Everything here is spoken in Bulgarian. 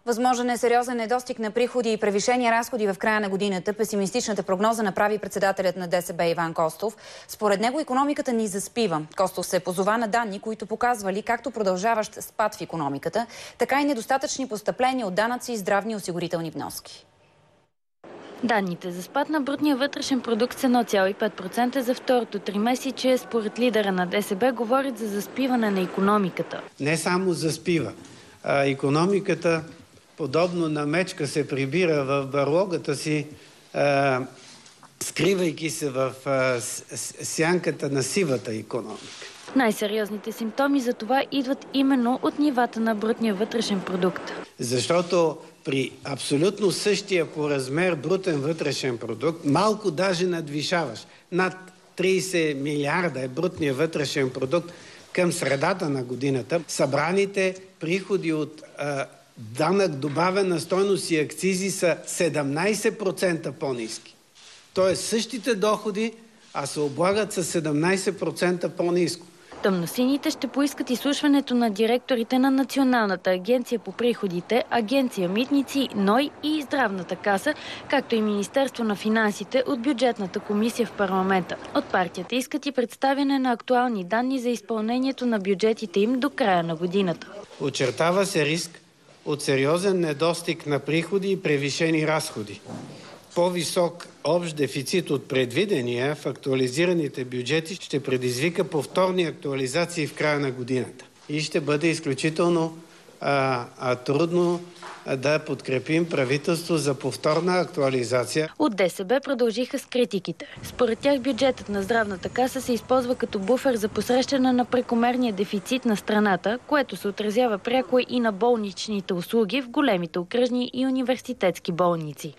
Възможен е сериозен недостиг на приходи и превишени разходи в края на годината. Песимистичната прогноза направи председателят на ДСБ Иван Костов. Според него икономиката ни заспива. Костов се позова на данни, които показвали както продължаващ спад в икономиката, така и недостатъчни постъпления от данъци и здравни осигурителни вноски. Данните за спад на брутния вътрешен продукт с 1,5% за второто тримесечие, според лидера на ДСБ, говорят за заспиване на икономиката. Не само заспива. Икономиката, подобно на мечка, се прибира в барлогата си, скривайки се в сянката на сивата икономика. Най-сериозните симптоми за това идват именно от нивата на брутния вътрешен продукт. Защото при абсолютно същия по размер брутен вътрешен продукт, малко даже надвишаваш. Над 30 милиарда е брутния вътрешен продукт към средата на годината. Събраните приходи от данък добавена стойност и акцизи са 17% по-ниски. Тоест същите доходи, а се облагат с 17% по-ниско. Тъмносините ще поискат изслушването на директорите на Националната агенция по приходите, Агенция Митници, НОИ и Здравната каса, както и Министерство на финансите от бюджетната комисия в парламента. От партията искат и представяне на актуални данни за изпълнението на бюджетите им до края на годината. Очертава се риск от сериозен недостиг на приходи и превишени разходи. По-висок общ дефицит от предвидения в актуализираните бюджети ще предизвика повторни актуализации в края на годината. И ще бъде изключително трудно да подкрепим правителство за повторна актуализация. От ДСБ продължиха с критиките. Според тях бюджетът на Здравната каса се използва като буфер за посрещане на прекомерния дефицит на страната, което се отразява пряко и на болничните услуги в големите окръжни и университетски болници.